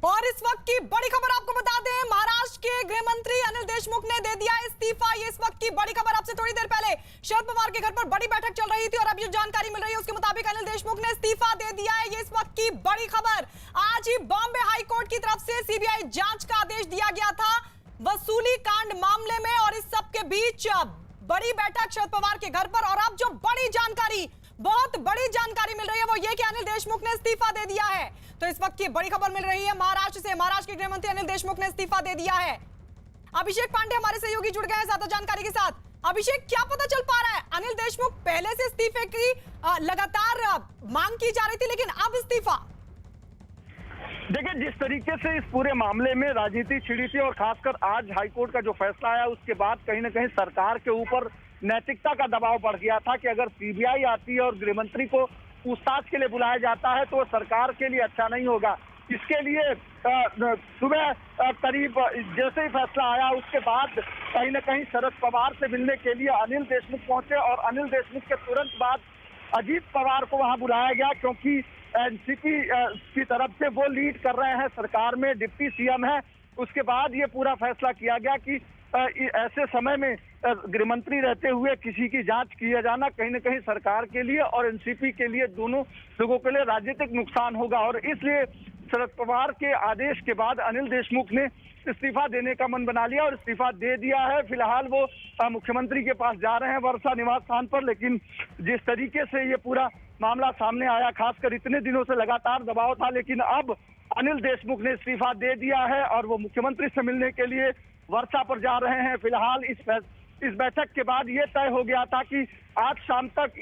और इस वक्त की बड़ी खबर आपको बता दें, महाराष्ट्र के गृह मंत्री अनिल देशमुख ने दे दिया इस्तीफा। ये इस वक्त की बड़ी खबर, आपसे थोड़ी देर पहले शरद पवार के घर पर बड़ी बैठक चल रही थी और अब ये जानकारी मिल रही है उसके मुताबिक अनिल देशमुख ने इस्तीफा दे दिया है। ये इस वक्त की बड़ी खबर। आज ही बॉम्बे हाई कोर्ट की तरफ से सीबीआई जांच का आदेश दिया गया था वसूली कांड मामले में, और इस सब के बीच बड़ी बैठक शरद पवार के घर पर। और अब जो बड़ी जानकारी, बहुत बड़ी जानकारी मिल रही है वो ये कि अनिल देशमुख ने इस्तीफा दे दिया है। तो इस वक्त की बड़ी खबर मिल रही है महाराष्ट्र से। महाराष्ट्र के गृह मंत्री अनिल देशमुख ने इस्तीफा दे दिया है। अभिषेक पांडे हमारे सहयोगी जुड़ गए हैं ज्यादा जानकारी के साथ। अभिषेक, क्या पता चल पा रहा है? अनिल देशमुख पहले से इस्तीफे की लगातार मांग की जा रही थी, लेकिन अब इस्तीफा। देखिए, जिस तरीके से इस पूरे मामले में राजनीति छिड़ी थी और खासकर आज हाईकोर्ट का जो फैसला आया उसके बाद कहीं ना कहीं सरकार के ऊपर नैतिकता का दबाव बढ़ गया था कि अगर सीबीआई आती है और गृह मंत्री को पूछताछ के लिए बुलाया जाता है तो सरकार के लिए अच्छा नहीं होगा। इसके लिए सुबह करीब जैसे ही फैसला आया उसके बाद कहीं ना कहीं शरद पवार से मिलने के लिए अनिल देशमुख पहुंचे और अनिल देशमुख के तुरंत बाद अजीत पवार को वहां बुलाया गया, क्योंकि एनसीपी की तरफ से वो लीड कर रहे हैं, सरकार में डिप्टी सीएम है। उसके बाद ये पूरा फैसला किया गया कि ऐसे समय में गृह मंत्री रहते हुए किसी की जांच किया जाना कहीं ना कहीं सरकार के लिए और एनसीपी के लिए, दोनों लोगों के लिए राजनीतिक नुकसान होगा। और इसलिए शरद पवार के आदेश के बाद अनिल देशमुख ने इस्तीफा देने का मन बना लिया और इस्तीफा दे दिया है। फिलहाल वो मुख्यमंत्री के पास जा रहे हैं वर्षा निवास स्थान पर, लेकिन जिस तरीके से ये पूरा मामला सामने आया, खासकर इतने दिनों से लगातार दबाव था, लेकिन अब अनिल देशमुख ने इस्तीफा दे दिया है और वो मुख्यमंत्री से मिलने के लिए वर्षा पर जा रहे हैं। फिलहाल इस बैठक के बाद ये तय हो गया था कि आज शाम तक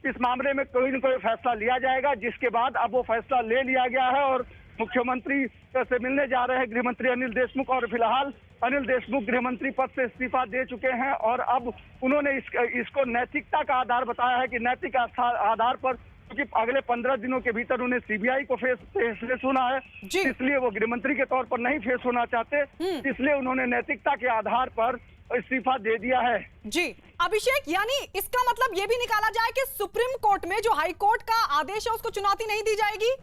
इस मामले में कोई न कोई फैसला लिया जाएगा, जिसके बाद अब वो फैसला ले लिया गया है और मुख्यमंत्री से मिलने जा रहे हैं गृह मंत्री अनिल देशमुख। और फिलहाल अनिल देशमुख गृह मंत्री पद से इस्तीफा दे चुके हैं और अब उन्होंने इसको नैतिकता का आधार बताया है कि नैतिक आधार पर, क्योंकि अगले 15 दिनों के भीतर उन्हें सीबीआई को फेस होना है, इसलिए वो गृह मंत्री के तौर पर नहीं फेस होना चाहते, इसलिए उन्होंने नैतिकता के आधार पर इस्तीफा दे दिया है। जी अभिषेक, यानी इसका मतलब ये भी निकाला जाए कि सुप्रीम कोर्ट में जो हाई कोर्ट का आदेश है उसको चुनौती नहीं दी जाएगी?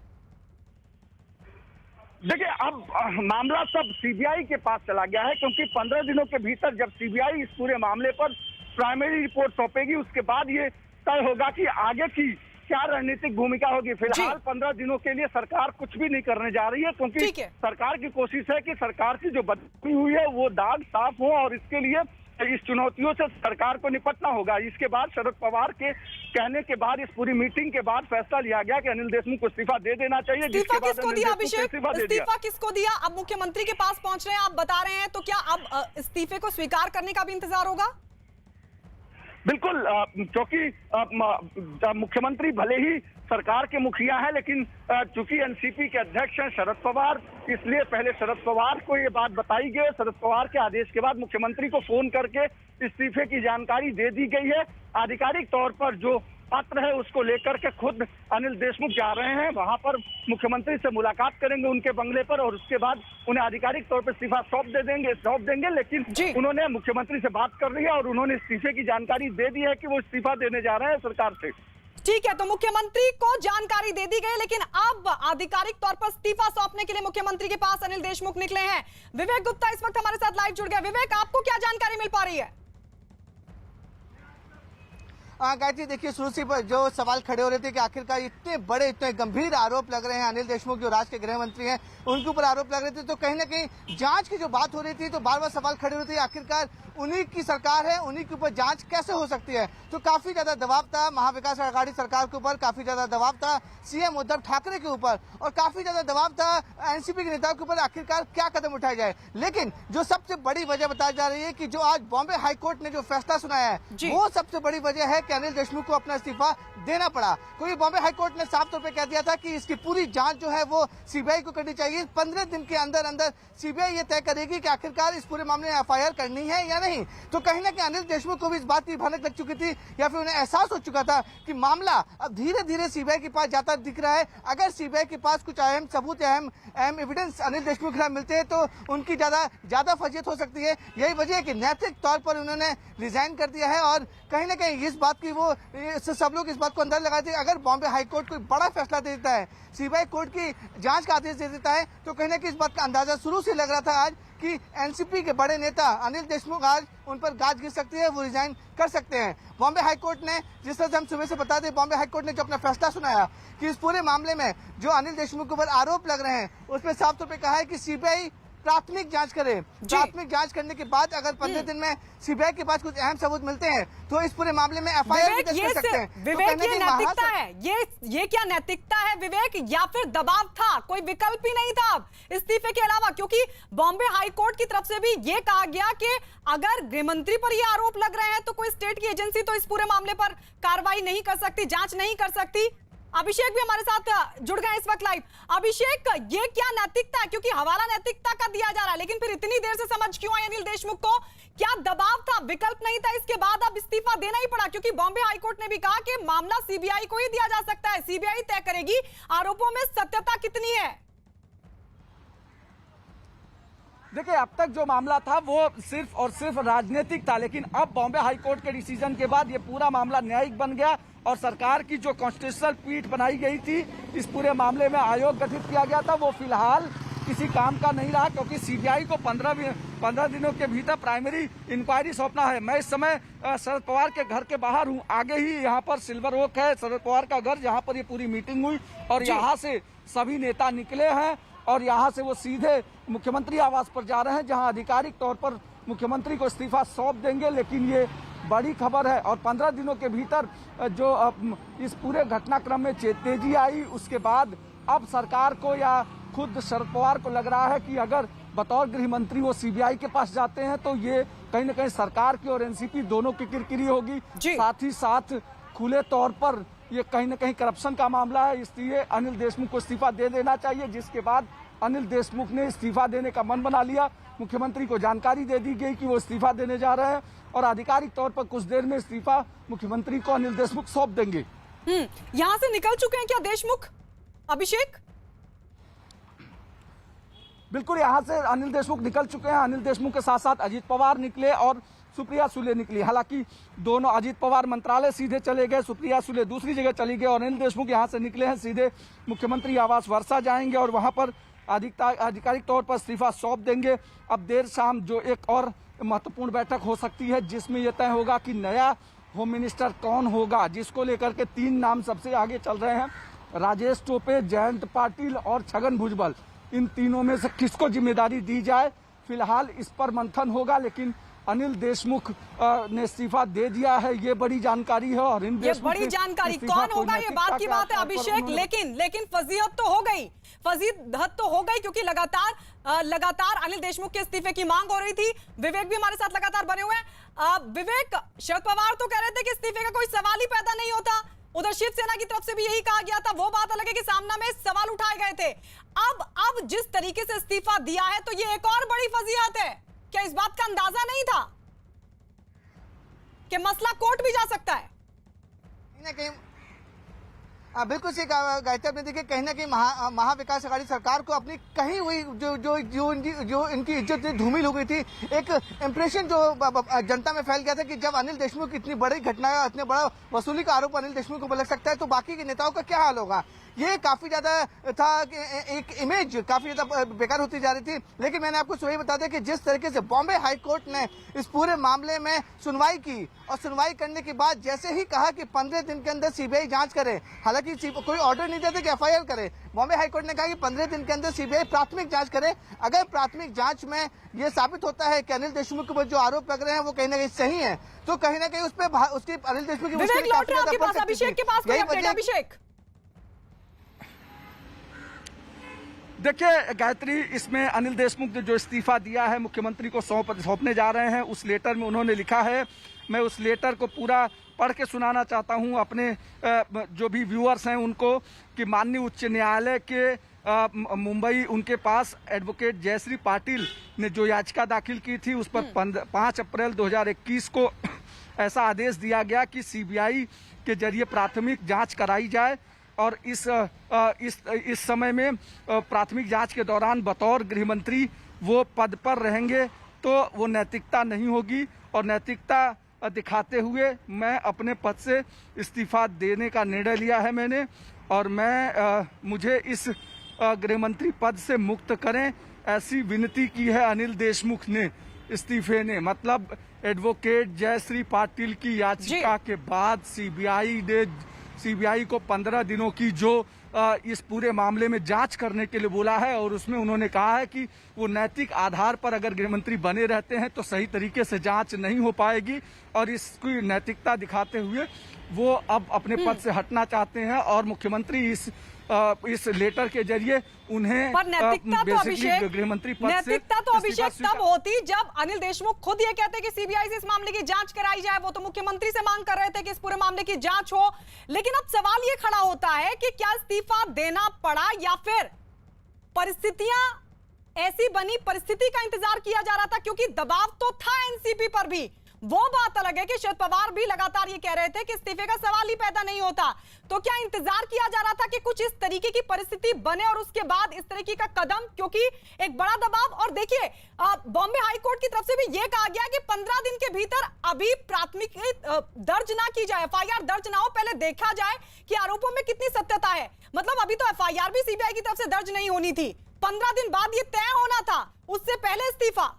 देखिए, अब मामला सब सीबीआई के पास चला गया है, क्योंकि 15 दिनों के भीतर जब सीबीआई इस पूरे मामले पर प्राइमरी रिपोर्ट सौंपेगी उसके बाद ये तय होगा कि आगे की क्या रणनीतिक भूमिका होगी। फिलहाल 15 दिनों के लिए सरकार कुछ भी नहीं करने जा रही है, क्योंकि सरकार की कोशिश है कि सरकार की जो बदली हुई है वो दाग साफ हो और इसके लिए इस चुनौतियों से सरकार को निपटना होगा। इसके बाद शरद पवार के कहने के बाद, इस पूरी मीटिंग के बाद फैसला लिया गया कि अनिल देशमुख को इस्तीफा दे देना चाहिए। इस्तीफा किसको दिया अभिषेक? इस्तीफा किसको दिया? अब मुख्यमंत्री के पास पहुंच रहे हैं, आप बता रहे हैं, तो क्या अब इस्तीफे को स्वीकार करने का भी इंतजार होगा? बिल्कुल, क्योंकि मुख्यमंत्री भले ही सरकार के मुखिया हैं, लेकिन चूंकि एनसीपी के अध्यक्ष हैं शरद पवार, इसलिए पहले शरद पवार को ये बात बताई गई। शरद पवार के आदेश के बाद मुख्यमंत्री को फोन करके इस्तीफे की जानकारी दे दी गई है। आधिकारिक तौर पर जो पत्र है उसको लेकर के खुद अनिल देशमुख जा रहे हैं, वहां पर मुख्यमंत्री से मुलाकात करेंगे उनके बंगले पर और उसके बाद उन्हें आधिकारिक तौर पर इस्तीफा सौंप देंगे। लेकिन उन्होंने मुख्यमंत्री से बात कर ली है और उन्होंने इस्तीफे की जानकारी दे दी है कि वो इस्तीफा देने जा रहे हैं सरकार से। ठीक है, तो मुख्यमंत्री को जानकारी दे दी गई, लेकिन अब आधिकारिक तौर पर इस्तीफा सौंपने के लिए मुख्यमंत्री के पास अनिल देशमुख निकले हैं। विवेक गुप्ता इस वक्त हमारे साथ लाइव जुड़ गया। विवेक, आपको क्या जानकारी मिल पा रही है? गायत्री, देखिए, शुरू से जो सवाल खड़े हो रहे थे कि आखिरकार इतने बड़े, इतने गंभीर आरोप लग रहे हैं अनिल देशमुख जो राज्य के गृह मंत्री हैं उनके ऊपर आरोप लग रहे थे, तो कहीं ना कहीं जांच की जो बात हो रही थी तो बार बार सवाल खड़े हो रहे थे आखिरकार उन्हीं की सरकार है, उन्हीं के ऊपर जांच कैसे हो सकती है। तो काफी ज्यादा दबाव था महाविकास आघाड़ी सरकार के ऊपर, काफी ज्यादा दबाव था सीएम उद्धव ठाकरे के ऊपर और काफी ज्यादा दबाव था एनसीपी के नेताओं के ऊपर, आखिरकार क्या कदम उठाया जाए। लेकिन जो सबसे बड़ी वजह बताई जा रही है कि जो आज बॉम्बे हाईकोर्ट ने जो फैसला सुनाया है वो सबसे बड़ी वजह है कि अनिल देशमुख को अपना इस्तीफा देना पड़ा, क्योंकि बॉम्बे हाईकोर्ट ने साफ तौर पे कह दिया था कि इसकी पूरी जांच जो है वो सीबीआई को करनी चाहिए। 15 दिन के अंदर अंदर सीबीआई ये तय करेगी कि आखिरकार इस पूरे मामले में एफआईआर करनी है या नहीं। तो कहीं ना कहीं अनिल देशमुख को भी इस बात की भनक लग चुकी थी या फिर उन्हें एहसास हो चुका था कि मामला अब धीरे धीरे सीबीआई के पास जाता दिख रहा है। अगर सीबीआई के पास कुछ अहम सबूत, अहम एविडेंस अनिल देशमुख के खिलाफ मिलते हैं तो उनकी ज्यादा फजीयत हो सकती है। यही वजह है कि नैतिक तौर पर उन्होंने रिजाइन कर दिया है और कहीं ना कहीं इस बात कि वो सब लोग इस बात को अंदर लगाते हैं अगर बॉम्बे हाईकोर्ट कोई बड़ा फैसला दे देता है, सीबीआई कोर्ट की जांच का आदेश दे देता है, तो कहीं ना कहीं इस बात का अंदाजा शुरू से लग रहा था आज कि एनसीपी के बड़े नेता अनिल देशमुख आज उन पर गाज गिर सकती है, वो रिजाइन कर सकते हैं। बॉम्बे हाईकोर्ट ने, जिस तरह से हम सुबह से बता दें, बॉम्बे हाईकोर्ट ने जो अपना फैसला सुनाया कि इस पूरे मामले में जो अनिल देशमुख के ऊपर आरोप लग रहे हैं उसमें साफ तौर पर कहा है कि सीबीआई प्राथमिक जांच करे। प्राथमिक जांच करने के बाद अगर 15 दिन में सीबीआई के पास कुछ अहम सबूत मिलते हैं तो इस पूरे मामले में एफआईआर भी दर्ज कर सकते हैं। विवेक, ये नैतिकता है, ये क्या नैतिकता है विवेक, या फिर दबाव था? कोई विकल्प ही नहीं था अब इस्तीफे के अलावा, क्योंकि बॉम्बे हाईकोर्ट की तरफ से भी ये कहा गया कि अगर गृहमंत्री पर ये आरोप लग रहे हैं तो कोई स्टेट की एजेंसी तो इस पूरे मामले पर कार्रवाई नहीं कर सकती, जांच नहीं कर सकती। अभिषेक भी हमारे साथ जुड़ गए इस वक्त लाइव। अभिषेक, ये क्या नैतिकता है? क्योंकि हवाला नैतिकता का दिया जा रहा है, लेकिन फिर इतनी देर से समझ क्यों आई अनिल देशमुख को? क्या दबाव था, विकल्प नहीं था? इसके बाद अब इस्तीफा देना ही पड़ा, क्योंकि बॉम्बे हाईकोर्ट ने भी कहा कि मामला सीबीआई को ही दिया जा सकता है, सीबीआई तय करेगी आरोपों में सत्यता कितनी है। देखिए, अब तक जो मामला था वो सिर्फ और सिर्फ राजनीतिक था, लेकिन अब बॉम्बे हाईकोर्ट के डिसीजन के बाद ये पूरा मामला न्यायिक बन गया और सरकार की जो कॉन्स्टिट्यूशनल पीठ बनाई गई थी, इस पूरे मामले में आयोग गठित किया गया था, वो फिलहाल किसी काम का नहीं रहा, क्योंकि सीबीआई को 15 दिनों के भीतर प्राइमरी इंक्वायरी सौंपना है। मैं इस समय शरद पवार के घर के बाहर हूँ, आगे ही यहाँ पर सिल्वर ओक है शरद पवार का घर, जहाँ पर ये पूरी मीटिंग हुई और यहाँ से सभी नेता निकले हैं और यहाँ से वो सीधे मुख्यमंत्री आवास पर जा रहे हैं, जहाँ आधिकारिक तौर पर मुख्यमंत्री को इस्तीफा सौंप देंगे। लेकिन ये बड़ी खबर है और 15 दिनों के भीतर जो इस पूरे घटनाक्रम में तेजी आई, उसके बाद अब सरकार को या खुद शरद पवार को लग रहा है कि अगर बतौर गृह मंत्री वो सीबीआई के पास जाते हैं तो ये कहीं न कहीं सरकार की और एनसीपी दोनों की किरकिरी होगी। साथ ही साथ खुले तौर पर ये कहीं न कहीं करप्शन का मामला है, इसलिए अनिल देशमुख को इस्तीफा दे देना चाहिए। जिसके बाद अनिल देशमुख ने इस्तीफा देने का मन बना लिया, मुख्यमंत्री को जानकारी दे दी गई कि वो इस्तीफा देने जा रहे हैं और आधिकारिक तौर पर कुछ देर में इस्तीफा मुख्यमंत्री को अनिल देशमुख सौंप देंगे। यहां से निकल चुके हैं क्या देशमुख? अभिषेक, बिल्कुल, यहाँ से अनिल देशमुख निकल चुके हैं। अनिल देशमुख के साथ साथ अजीत पवार निकले और सुप्रिया सुले निकली। हालांकि दोनों, अजीत पवार मंत्रालय सीधे चले गए, सुप्रिया सुले दूसरी जगह चली गए और अनिल देशमुख यहाँ से निकले हैं, सीधे मुख्यमंत्री आवास वर्षा जाएंगे और वहां पर आधिकारिक तौर पर इस्तीफा सौंप देंगे। अब देर शाम जो एक और महत्वपूर्ण बैठक हो सकती है, जिसमें यह तय होगा कि नया होम मिनिस्टर कौन होगा, जिसको लेकर के 3 नाम सबसे आगे चल रहे हैं, राजेश टोपे, जयंत पाटिल और छगन भुजबल। इन तीनों में से किसको जिम्मेदारी दी जाए, फिलहाल इस पर मंथन होगा। लेकिन अनिल देशमुख ने इस्तीफा दे दिया है, ये बड़ी जानकारी है। और ये बड़ी जानकारी कौन होगा ये बात की बात है अभिषेक, लेकिन फजीहत तो हो गई, फजीहत तो हो गई, क्योंकि लगातार अनिल देशमुख के इस्तीफे की मांग हो रही थी। विवेक भी हमारे साथ लगातार बने हुए हैं। विवेक, शरद पवार तो कह रहे थे कि इस्तीफे का कोई सवाल ही पैदा नहीं होता, उधर शिवसेना की तरफ से भी यही कहा गया था। वो बात अलग है कि सामना में सवाल उठाए गए थे। अब जिस तरीके से इस्तीफा दिया है तो ये एक और बड़ी फजीहत है। क्या इस बात का अंदाजा नहीं था कि मसला कोर्ट भी जा सकता है? बिल्कुल सही कहा गायत्री आपने। देखिए, कहीं ना कहीं महाविकास अघाड़ी सरकार को अपनी कहीं हुई जो इनकी इज्जत धूमिल हो गई थी, एक इंप्रेशन जो जनता में फैल गया था कि जब अनिल देशमुख इतनी बड़ी घटना, इतने बड़ा वसूली का आरोप अनिल देशमुख को लग सकता है तो बाकी के नेताओं का क्या हाल होगा। ये काफी ज्यादा था कि एक इमेज काफी ज्यादा बेकार होती जा रही थी। लेकिन मैंने आपको सुबह बता दिया कि जिस तरीके से बॉम्बे हाईकोर्ट ने इस पूरे मामले में सुनवाई की और सुनवाई करने के बाद जैसे ही कहा कि 15 दिन के अंदर सीबीआई जांच करे, हालांकि कोई ऑर्डर नहीं देते कि एफआईआर करे, बॉम्बे हाईकोर्ट ने कहा कि 15 दिन के अंदर सीबीआई प्राथमिक जांच करे। अगर प्राथमिक जांच में ये साबित होता है कि अनिल देशमुख के ऊपर जो आरोप लग रहे हैं वो कहीं ना कहीं सही है, तो कहीं ना कहीं उस पर उसकी अनिल देशमुख की अभिषेक के पास अभिषेक। देखिए गायत्री, इसमें अनिल देशमुख ने जो इस्तीफा दिया है मुख्यमंत्री को सौंपने जा रहे हैं, उस लेटर में उन्होंने लिखा है, मैं उस लेटर को पूरा पढ़ के सुनाना चाहता हूं अपने जो भी व्यूअर्स हैं उनको, कि माननीय उच्च न्यायालय के मुंबई उनके पास एडवोकेट जयश्री पाटिल ने जो याचिका दाखिल की थी उस पर 5 अप्रैल 2021 को ऐसा आदेश दिया गया कि सीबीआई के जरिए प्राथमिक जांच कराई जाए और इस समय में प्राथमिक जांच के दौरान बतौर गृह मंत्री वो पद पर रहेंगे तो वो नैतिकता नहीं होगी और नैतिकता दिखाते हुए मैं अपने पद से इस्तीफा देने का निर्णय लिया है मैंने, और मुझे इस गृह मंत्री पद से मुक्त करें ऐसी विनती की है अनिल देशमुख ने इस्तीफे ने। मतलब एडवोकेट जयश्री पाटिल की याचिका के बाद सीबीआई को 15 दिनों की जो इस पूरे मामले में जांच करने के लिए बोला है, और उसमें उन्होंने कहा है कि वो नैतिक आधार पर अगर गृहमंत्री बने रहते हैं तो सही तरीके से जांच नहीं हो पाएगी, और इसकी नैतिकता दिखाते हुए वो अब अपने पद से हटना चाहते हैं, और मुख्यमंत्री इस लेटर के जरिए उन्हें पर नैतिकता तो अभिषेक, गृहमंत्री पद नैतिकता से तो अभिषेक तब होती जब अनिल देशमुख खुद ये कहते कि सीबीआई से इस मामले की जांच कराई जाए। वो तो मुख्यमंत्री से मांग कर रहे थे कि इस पूरे मामले की जांच हो, लेकिन अब सवाल ये खड़ा होता है कि क्या इस्तीफा देना पड़ा या फिर परिस्थितियां ऐसी बनी, परिस्थिति का इंतजार किया जा रहा था, क्योंकि दबाव तो था एनसीपी पर भी। वो बात अलग है कि शरद पवार भी लगातार ये कह रहे थे कि इस्तीफे का सवाल ही पैदा नहीं होता। तो क्या इंतजार किया जा रहा था कि कुछ इस तरीके की परिस्थिति बने और उसके बाद इस तरीके का कदम, क्योंकि एक बड़ा दबाव। और देखिए बॉम्बे हाई कोर्ट की तरफ से भी यह कहा गया कि 15 दिन के भीतर अभी प्राथमिकी दर्ज ना की जाए, एफआईआर दर्ज ना हो, पहले देखा जाए कि आरोपों में कितनी सत्यता है। मतलब अभी तो एफआईआर भी सीबीआई की तरफ से दर्ज नहीं होनी थी, 15 दिन बाद ये तय होना था, उससे पहले इस्तीफा।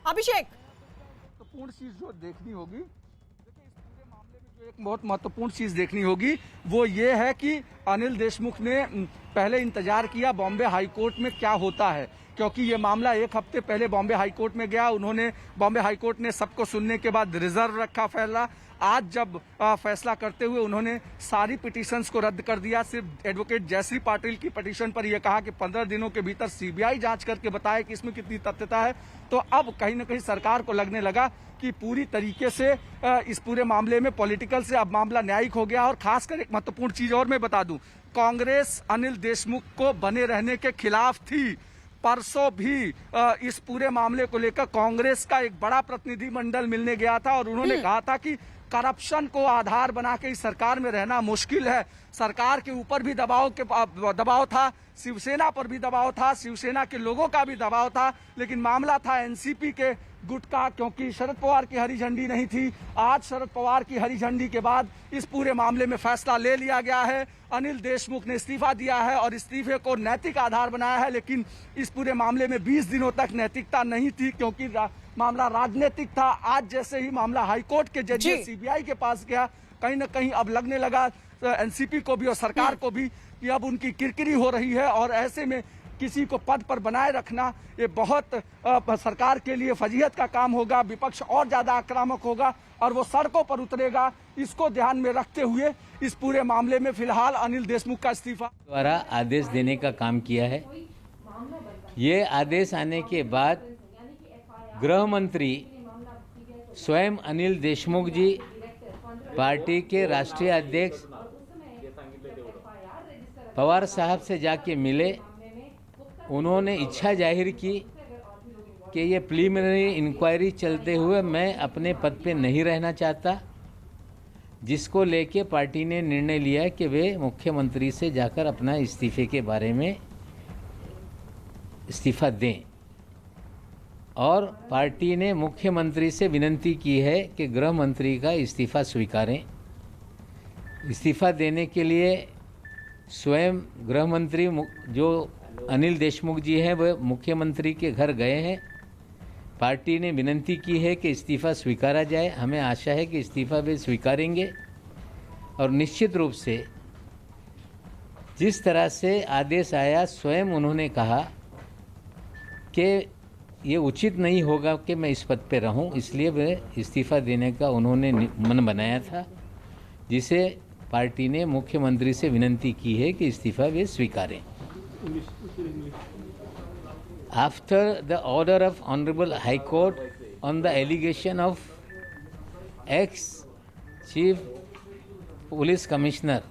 अभिषेक, महत्वपूर्ण चीज जो देखनी होगी, देखिए इस पूरे मामले में जो एक बहुत महत्वपूर्ण चीज देखनी होगी वो ये है कि अनिल देशमुख ने पहले इंतजार किया बॉम्बे हाई कोर्ट में क्या होता है, क्योंकि ये मामला एक हफ्ते पहले बॉम्बे हाई कोर्ट में गया। उन्होंने बॉम्बे हाई कोर्ट ने सबको सुनने के बाद रिजर्व रखा फैसला। आज जब फैसला करते हुए उन्होंने सारी पिटीशंस को रद्द कर दिया, सिर्फ एडवोकेट जयश्री पाटिल की पिटीशन पर यह कहा कि 15 दिनों के भीतर सीबीआई जांच करके बताए कि इसमें कितनी तथ्यता है। तो अब कहीं ना कहीं सरकार को लगने लगा कि पूरी तरीके से इस पूरे मामले में पॉलिटिकल से अब मामला न्यायिक हो गया। और खासकर एक महत्वपूर्ण चीज और मैं बता दूं, कांग्रेस अनिल देशमुख को बने रहने के खिलाफ थी। परसों भी इस पूरे मामले को लेकर कांग्रेस का एक बड़ा प्रतिनिधिमंडल मिलने गया था, और उन्होंने कहा था कि करप्शन को आधार बना के इस सरकार में रहना मुश्किल है। सरकार के ऊपर भी दबाव था, शिवसेना पर भी दबाव था, शिवसेना के लोगों का भी दबाव था, लेकिन मामला था एनसीपी के गुट का, क्योंकि शरद पवार की हरी झंडी नहीं थी। आज शरद पवार की हरी झंडी के बाद इस पूरे मामले में फैसला ले लिया गया है। अनिल देशमुख ने इस्तीफा दिया है और इस्तीफे को नैतिक आधार बनाया है, लेकिन इस पूरे मामले में 20 दिनों तक नैतिकता नहीं थी, क्योंकि मामला राजनीतिक था। आज जैसे ही मामला हाईकोर्ट के जरिए सीबीआई के पास गया, कहीं ना कहीं अब लगने लगा एनसीपी को भी और सरकार को भी कि अब उनकी किरकिरी हो रही है, और ऐसे में किसी को पद पर बनाए रखना ये बहुत सरकार के लिए फजीहत का काम होगा। विपक्ष और ज्यादा आक्रामक होगा और वो सड़कों पर उतरेगा। इसको ध्यान में रखते हुए इस पूरे मामले में फिलहाल अनिल देशमुख का इस्तीफा द्वारा आदेश देने का काम किया है। ये आदेश आने के बाद गृह मंत्री स्वयं अनिल देशमुख जी पार्टी के राष्ट्रीय अध्यक्ष पवार साहब से जाके मिले। उन्होंने इच्छा जाहिर की कि ये प्रीलिमिनरी इंक्वायरी चलते हुए मैं अपने पद पे नहीं रहना चाहता, जिसको लेके पार्टी ने निर्णय लिया कि वे मुख्यमंत्री से जाकर अपना इस्तीफे के बारे में इस्तीफा दें। और पार्टी ने मुख्यमंत्री से विनती की है कि गृह मंत्री का इस्तीफा स्वीकारें। इस्तीफा देने के लिए स्वयं गृह मंत्री जो अनिल देशमुख जी हैं वह मुख्यमंत्री के घर गए हैं। पार्टी ने विनती की है कि इस्तीफा स्वीकारा जाए। हमें आशा है कि इस्तीफा वे स्वीकारेंगे, और निश्चित रूप से जिस तरह से आदेश आया, स्वयं उन्होंने कहा कि ये उचित नहीं होगा कि मैं इस पद पे रहूं, इसलिए वे इस्तीफा देने का उन्होंने मन बनाया था, जिसे पार्टी ने मुख्यमंत्री से विनती की है कि इस्तीफा वे स्वीकारें। After the order of Honorable High Court on the allegation of ex-Chief Police Commissioner,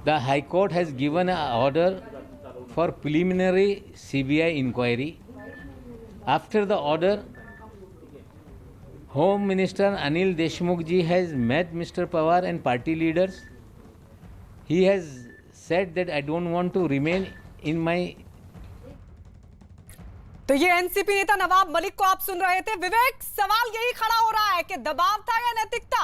the High Court has given an order for preliminary CBI inquiry. After the order, Home Minister Anil Deshmukh ji has met Mr. Pawar and party leaders. He has said that I don't want to remain in my तो तो ये NCP नेता नवाब मलिक को आप सुन रहे थे। विवेक, सवाल यही खड़ा हो रहा है कि दबाव था या नैतिकता?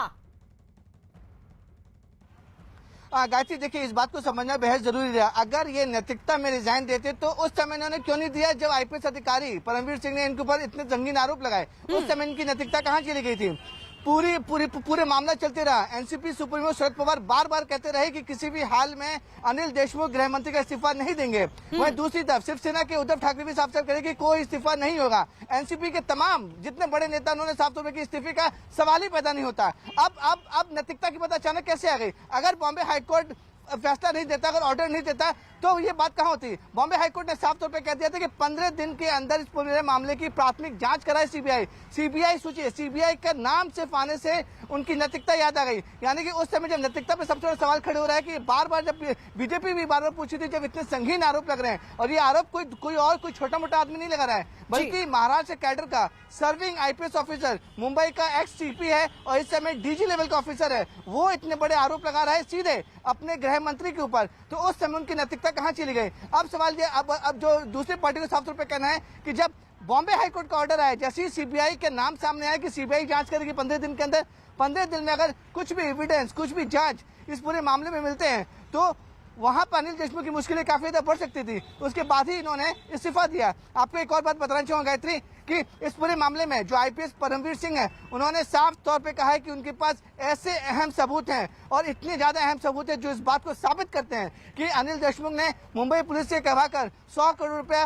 गायत्री, देखिए इस बात को समझना बेहद जरूरी है। अगर ये नैतिकता में रिजाइन देते तो उस समय इन्होंने क्यों नहीं दिया जब आईपीएस अधिकारी परमवीर सिंह ने इनके ऊपर इतने संगीन आरोप लगाए? उस समय इनकी नैतिकता कहाँ चली गई थी? पूरे मामला चलते रहा। एनसीपी सुप्रीमो शरद पवार बार बार कहते रहे कि किसी भी हाल में अनिल देशमुख गृह मंत्री का इस्तीफा नहीं देंगे। वहीं दूसरी तरफ शिवसेना के उद्धव ठाकरे भी साफ साफ कहे कि कोई इस्तीफा नहीं होगा। एनसीपी के तमाम जितने बड़े नेता उन्होंने साफ तौर पर कि इस्तीफे का सवाल ही पैदा नहीं होता। अब नैतिकता की बात अचानक कैसे आ गई? अगर बॉम्बे हाईकोर्ट फैसला नहीं देता, अगर ऑर्डर नहीं देता, तो ये बात कहाँ होती? बॉम्बे हाईकोर्ट ने साफ तौर पे कह दिया था कि 15 दिन के अंदर इस पूरे मामले की प्राथमिक जांच कराए सीबीआई। सोचिए, सीबीआई का नाम सिर्फ आने से उनकी नैतिकता याद आ गई। यानी कि उस समय जब नैतिकता पे सबसे बड़ा सवाल खड़े हो रहा है कि बार बार जब बीजेपी भी बार बार पूछी थी, जब इतने संगीन आरोप लग रहे हैं, और ये आरोप कोई छोटा मोटा आदमी नहीं लगा रहा है, बल्कि महाराष्ट्र कैडर का सर्विंग आईपीएस ऑफिसर, मुंबई का एक्स सीपी है और इस समय डीजी लेवल का ऑफिसर है, वो इतने बड़े आरोप लगा रहा है सीधे अपने गृह मंत्री के ऊपर। तो उस समय उनकी नैतिकता कहाँ चली गई? अब सवाल ये, अब जो दूसरी पार्टी को साफ तौर पर कहना है कि जब बॉम्बे हाईकोर्ट का ऑर्डर आया, जैसे ही सीबीआई के नाम सामने आया कि सीबीआई जांच करेगी 15 दिन के अंदर, 15 दिन में अगर कुछ भी एविडेंस, कुछ भी जांच इस पूरे मामले में मिलते हैं, तो वहां पर अनिल देशमुख की मुश्किलें काफी ज्यादा बढ़ सकती थी। उसके बाद ही इन्होंने इस्तीफा दिया। आपको एक और बात बताना चाहूंगा गायत्री कि इस पूरे मामले में जो आईपीएस परमवीर सिंह है, उन्होंने साफ तौर पे कहा है कि उनके पास ऐसे अहम सबूत हैं और इतने ज्यादा अहम सबूत हैं जो इस बात को साबित करते हैं कि अनिल देशमुख ने मुंबई पुलिस से करवाकर 100 करोड़ रुपया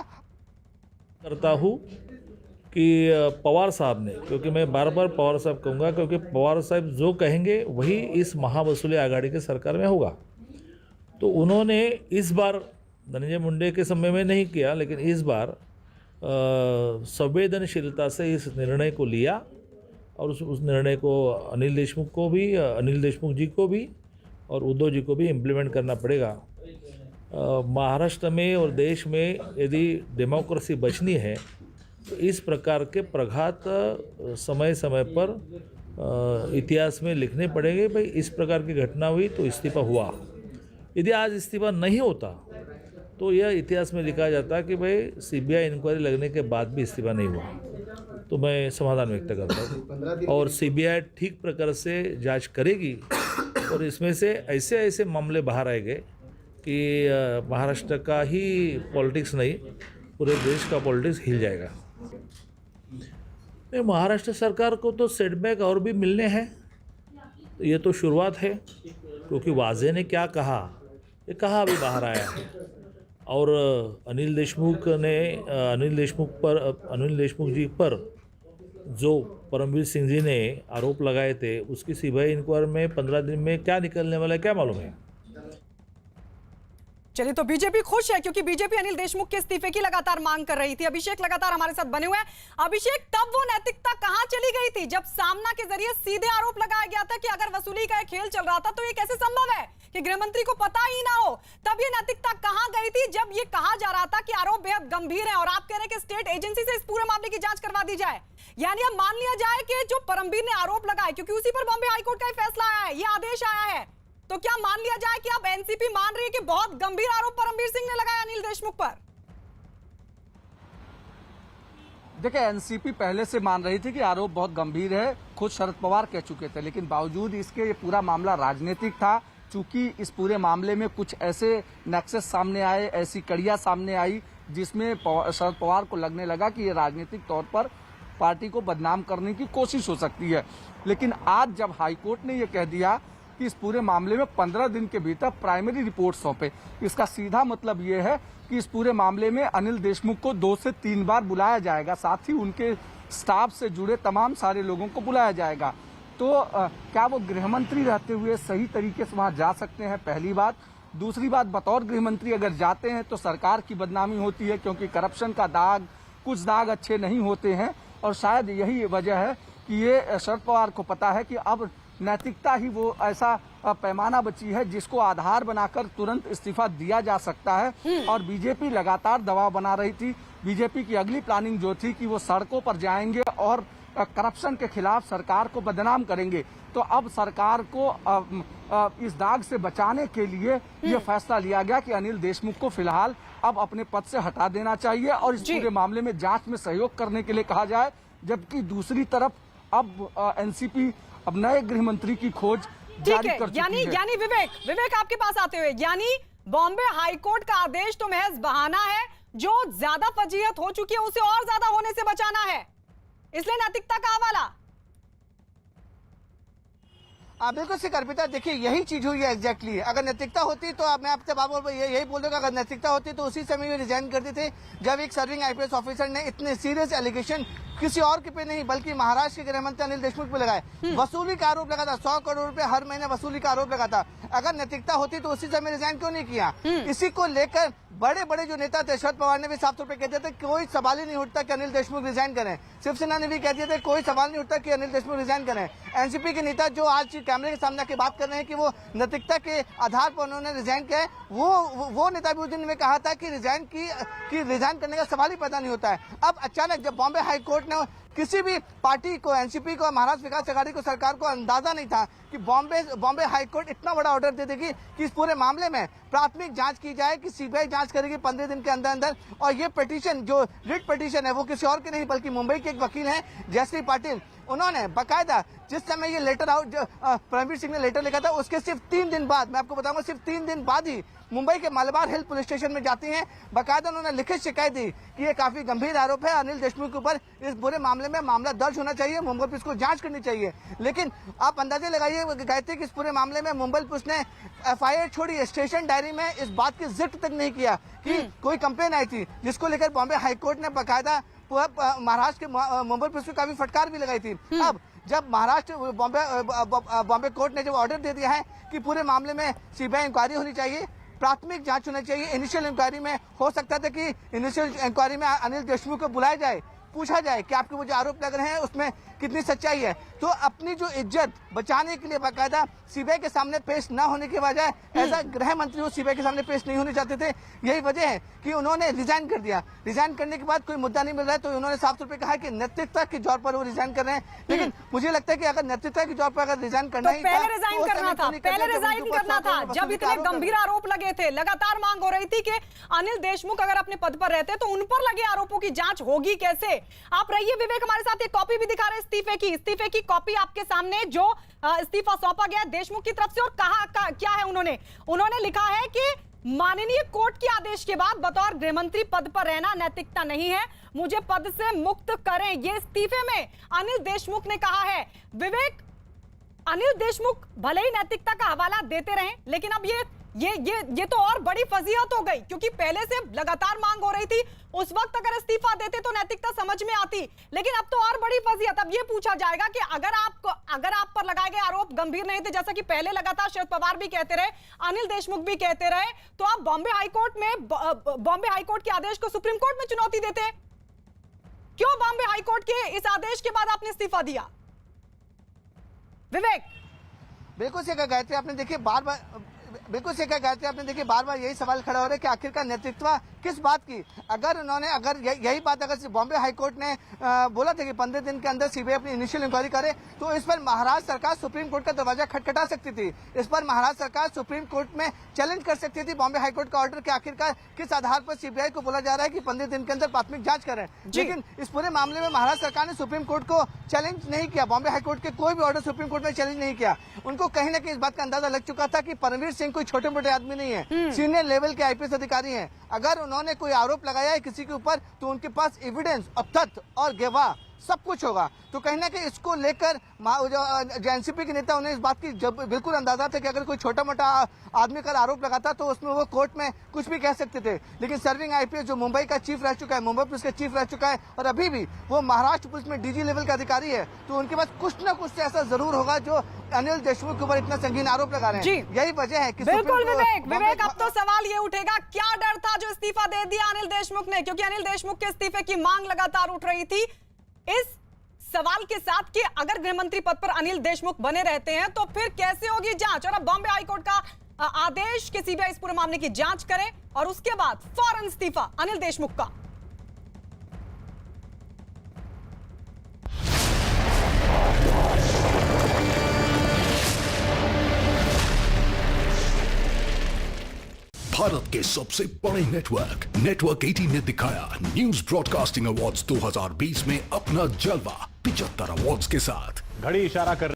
करता हूँ कि पवार साहब ने, क्योंकि मैं बार बार पवार साहब कहूँगा, क्योंकि पवार साहब जो कहेंगे वही इस महावसूली आघाड़ी के सरकार में होगा। तो उन्होंने इस बार धनंजय मुंडे के समय में नहीं किया, लेकिन इस बार संवेदनशीलता से इस निर्णय को लिया और उस निर्णय को अनिल देशमुख जी को भी और उद्धव जी को भी इम्प्लीमेंट करना पड़ेगा। महाराष्ट्र में और देश में यदि डेमोक्रेसी बचनी है तो इस प्रकार के प्रघात समय समय पर इतिहास में लिखने पड़ेंगे। भाई इस प्रकार की घटना हुई तो इस्तीफा हुआ, यदि आज इस्तीफा नहीं होता तो यह इतिहास में लिखा जाता कि भाई सीबीआई इंक्वायरी लगने के बाद भी इस्तीफा नहीं हुआ। तो मैं समाधान व्यक्त करता हूँ और सीबीआई ठीक प्रकार से जांच करेगी और इसमें से ऐसे मामले बाहर आएंगे कि महाराष्ट्र का ही पॉलिटिक्स नहीं, पूरे देश का पॉलिटिक्स हिल जाएगा। नहीं, महाराष्ट्र सरकार को तो सेटबैक और भी मिलने हैं। तो ये तो शुरुआत है, क्योंकि वाजे ने क्या कहा, ये कहा अभी बाहर आया है। और अनिल देशमुख जी पर जो परमवीर सिंह जी ने आरोप लगाए थे, उसकी सीबीआई इंक्वायरी में 15 दिन में क्या निकलने वाला है क्या मालूम है। चलिए, तो बीजेपी खुश है क्योंकि बीजेपी अनिल देशमुख के इस्तीफे की लगातार मांग कर रही थी। अभिषेक लगातार हमारे साथ बने हुए हैं। अभिषेक, तब वो नैतिकता कहां चली गई थी जब सामना के जरिए सीधे आरोप लगाया गया था कि अगर वसूली का खेल चल रहा था तो ये कैसे संभव है कि गृह मंत्री को पता ही ना हो? तब ये नैतिकता कहां गई थी जब ये कहा जा रहा था कि आरोप बेहद गंभीर है और आप कह रहे हैं कि स्टेट एजेंसी से इस पूरे मामले की जांच करवा दी जाए? यानी अब मान लिया जाए कि जो परमवीर ने आरोप लगाए, क्योंकि उसी पर बॉम्बे हाईकोर्ट का फैसला आया है, ये आदेश आया है, तो क्या मान लिया जाए कि अब एनसीपी मान रही है कि बहुत गंभीर आरोप परमवीर सिंह ने लगाया अनिल देशमुख पर? देखिए, एनसीपी पहले से मान रही थी कि आरोप बहुत गंभीर है, खुद शरद पवार कह चुके थे, लेकिन बावजूद इसके ये पूरा मामला राजनीतिक था। चूंकि इस पूरे मामले में कुछ ऐसे नेक्सस सामने आए, ऐसी कड़ियां सामने आई जिसमें शरद पवार को लगने लगा कि ये राजनीतिक तौर पर पार्टी को बदनाम करने की कोशिश हो सकती है। लेकिन आज जब हाईकोर्ट ने ये कह दिया कि इस पूरे मामले में 15 दिन के भीतर प्राइमरी रिपोर्ट सौंपे, इसका सीधा मतलब ये है कि इस पूरे मामले में अनिल देशमुख को 2 से 3 बार बुलाया जाएगा, साथ ही उनके स्टाफ से जुड़े तमाम सारे लोगों को बुलाया जाएगा। तो क्या वो गृह मंत्री रहते हुए सही तरीके से वहां जा सकते हैं? पहली बात। दूसरी बात, बतौर गृह मंत्री अगर जाते हैं तो सरकार की बदनामी होती है, क्योंकि करप्शन का दाग, कुछ दाग अच्छे नहीं होते हैं। और शायद यही वजह है कि ये शरद पवार को पता है कि अब नैतिकता ही वो ऐसा पैमाना बची है जिसको आधार बनाकर तुरंत इस्तीफा दिया जा सकता है। और बीजेपी लगातार दबाव बना रही थी। बीजेपी की अगली प्लानिंग जो थी कि वो सड़कों पर जाएंगे और करप्शन के खिलाफ सरकार को बदनाम करेंगे। तो अब सरकार को इस दाग से बचाने के लिए ये फैसला लिया गया कि अनिल देशमुख को फिलहाल अब अपने पद से हटा देना चाहिए और इस पूरे मामले में जांच में सहयोग करने के लिए कहा जाए। जबकि दूसरी तरफ अब एनसीपी अब नए गृह मंत्री की खोज जारी कर चुकी है। यानी विवेक आपके पास आते हुए, यानी बॉम्बे हाईकोर्ट का आदेश तो महज बहाना है, जो ज्यादा फजीहत हो चुकी है उसे और ज्यादा होने से बचाना है, इसलिए नैतिकता का हवाला। बिल्कुल से अर्पिता, देखिए यही चीज हुई है एग्जैक्टली। अगर नैतिकता होती तो मैं आपसे बाबू यही बोल दूंगा, अगर नैतिकता होती तो उसी समय ये रिजाइन करते थे जब एक सर्विंग आईपीएस ऑफिसर ने इतने सीरियस एलिगेशन किसी और के पे नहीं बल्कि महाराष्ट्र के गृह मंत्री अनिल देशमुख पे लगाए। वसूली का आरोप लगा था, 100 करोड़ रुपए हर महीने वसूली का आरोप लगा था। अगर नैतिकता होती तो उसी समय रिजाइन क्यों नहीं किया? इसी को लेकर बड़े बड़े जो नेता थे, शरद पवार ने भी साफ तौर पर कह दिया था कोई सवाल ही नहीं उठता कि अनिल देशमुख रिजाइन करें। शिवसेना ने भी कह दिया था कोई सवाल नहीं उठता कि अनिल देशमुख रिजाइन करें। एनसीपी के नेता जो आज कैमरे के सामने की बात कर रहे हैं कि वो नैतिकता के आधार पर उन्होंने रिजाइन किया है, वो नेता भी उस दिन में कहा था कि रिजाइन करने का सवाल ही पैदा नहीं होता है। अब अचानक जब बॉम्बे हाईकोर्ट ने किसी भी पार्टी को, एनसीपी को, महाराष्ट्र विकास अघाड़ी को, सरकार को अंदाजा नहीं था कि बॉम्बे हाईकोर्ट इतना बड़ा ऑर्डर दे देगी कि इस पूरे मामले में प्राथमिक जांच की जाए, कि सीबीआई जांच करेगी 15 दिन के अंदर अंदर। और ये पिटीशन जो रिट पिटीशन है वो किसी और के नहीं बल्कि मुंबई के एक वकील हैं जयश्री पाटिल, उन्होंने बकायदा जिस समय ये लेटर आउट परमवीर सिंह ने लेटर लिखा था उसके सिर्फ 3 दिन बाद, मैं आपको बताऊंगा सिर्फ 3 दिन बाद ही मुंबई के मलबार हिल पुलिस स्टेशन में जाती हैं। बकायदा उन्होंने लिखित शिकायत दी कि ये काफी गंभीर आरोप है अनिल देशमुख के ऊपर, इस पूरे मामले में मामला दर्ज होना चाहिए, मुंबई पुलिस को जांच करनी चाहिए। लेकिन आप अंदाजे लगाइए कहते कि इस पूरे मामले में मुंबई पुलिस ने एफआईआर छोड़ी, स्टेशन डायरी में इस बात की जिक्र तक नहीं किया कि कोई कंप्लेन आई थी, जिसको लेकर बॉम्बे हाईकोर्ट ने बकायदा महाराष्ट्र के मुंबई पुलिस को काफी फटकार भी लगाई थी। अब जब महाराष्ट्र बॉम्बे कोर्ट ने जब ऑर्डर दे दिया है कि पूरे मामले में सीबीआई इंक्वायरी होनी चाहिए, प्राथमिक जांच होनी चाहिए, इनिशियल इंक्वायरी में हो सकता था कि इनिशियल इंक्वायरी में अनिल देशमुख को बुलाया जाए, पूछा जाए कि आपके वो जो आरोप लग रहे हैं उसमें कितनी सच्चाई है। तो अपनी जो इज्जत बचाने के लिए बाकायदा सीबीआई के सामने पेश न होने के बजाय एज अ गृह मंत्री वो सीबीआई के सामने पेश नहीं होने चाहते थे। यही वजह है कि उन्होंने रिजाइन कर दिया। रिजाइन करने के बाद कोई मुद्दा नहीं मिल रहा है तो उन्होंने साफ तौर पर कहा कि नेतृत्व के जोर पर वो रिजाइन कर रहे हैं। लेकिन मुझे लगता है कि अगर नेतृत्व के जोर पर अगर रिजाइन करना ही पहले रिजाइन करना था जब इतने गंभीर आरोप लगे थे, लगातार मांग हो रही थी कि अनिल देशमुख अगर अपने पद पर रहते तो उन पर लगे आरोपों की जांच होगी कैसे। आप रहिए विवेक, हमारे साथ एक कॉपी भी दिखा रहे इस्तीफे की कॉपी आपके सामने, जो इस्तीफा सौंपा गया देशमुख की तरफ से। और कहा क्या है उन्होंने लिखा है कि माननीय कोर्ट के आदेश के बाद बतौर गृहमंत्री पद पर रहना नैतिकता नहीं है, मुझे पद से मुक्त करें, ये इस्तीफे में अनिल देशमुख ने कहा है। विवेक, अनिल देशमुख भले ही नैतिकता का हवाला देते रहे, लेकिन अब ये तो और बड़ी फजीहत हो गई, क्योंकि पहले से लगातार मांग हो रही थी, उस वक्त अगर इस्तीफा देते तो नैतिकता समझ में आती, लेकिन अब तो और बड़ी फजीहत। अब ये पूछा जाएगा कि अगर आप पर लगाए गए आरोप गंभीर नहीं थे, जैसा कि पहले लगातार शरद पवार भी कहते रहे, अनिल देशमुख भी कहते रहे, तो आप बॉम्बे हाईकोर्ट के आदेश को सुप्रीम कोर्ट में चुनौती देते। क्यों बॉम्बे हाईकोर्ट के इस आदेश के बाद आपने इस्तीफा दिया? विवेक, बिल्कुल से गायत्री आपने देखिए बार बार यही सवाल खड़ा हो रहा है कि आखिरकार नेतृत्व किस बात की। अगर यही बात अगर बॉम्बे हाईकोर्ट ने बोला था कि 15 दिन के अंदर सीबीआई अपनी इनिशियल इंक्वायरी करे, तो इस पर महाराष्ट्र सरकार सुप्रीम कोर्ट का दरवाजा खटखटा सकती थी। इस पर महाराष्ट्र सरकार सुप्रीम कोर्ट में चैलेंज कर सकती थी बॉम्बे हाईकोर्ट का ऑर्डर कि आखिरकार किस आधार पर सीबीआई को बोला जा रहा है कि 15 दिन के अंदर प्राथमिक जांच करें। लेकिन इस पूरे मामले में महाराष्ट्र सरकार ने सुप्रीम कोर्ट को चैलेंज नहीं किया, बॉम्बे हाईकोर्ट के कोई भी ऑर्डर सुप्रीम कोर्ट में चैलेंज नहीं किया। उनको कहीं ना कहीं इस बात का अंदाजा लग चुका था कि परमवीर सिंह कोई छोटे मोटे आदमी नहीं है, सीनियर लेवल के आईपीएस अधिकारी हैं। अगर उन्होंने कोई आरोप लगाया है किसी के ऊपर तो उनके पास एविडेंस और तथ्य और गवाह सब कुछ होगा। तो कहीं ना कहीं इसको लेकर जो एनसीपी के नेता उन्हें इस बात की जब बिल्कुल अंदाजा था कि अगर कोई छोटा मोटा आदमी का आरोप लगाता तो उसमें वो कोर्ट में कुछ भी कह सकते थे। लेकिन सर्विंग आईपीएस जो मुंबई का चीफ रह चुका है, मुंबई पुलिस का चीफ रह चुका है और अभी भी वो महाराष्ट्र पुलिस में डीजी लेवल का अधिकारी है, तो उनके पास कुछ ना कुछ ऐसा जरूर होगा जो अनिल देशमुख के ऊपर इतना संगीन आरोप लगा रहे हैं। यही वजह है कि बिल्कुल विवेक, अब तो सवाल ये उठेगा क्या डर था जो इस्तीफा दे दिया अनिल देशमुख ने, क्योंकि अनिल देशमुख के इस्तीफे की मांग लगातार उठ रही थी। इस सवाल के साथ कि अगर गृहमंत्री पद पर अनिल देशमुख बने रहते हैं तो फिर कैसे होगी जांच। और अब बॉम्बे हाईकोर्ट का आदेश कि सीबीआई इस पूरे मामले की जांच करे और उसके बाद फौरन इस्तीफा अनिल देशमुख का। भारत के सबसे बड़े नेटवर्क 18 ने दिखाया न्यूज ब्रॉडकास्टिंग अवार्ड्स 2020 में अपना जलवा 75 अवार्ड्स के साथ। घड़ी इशारा कर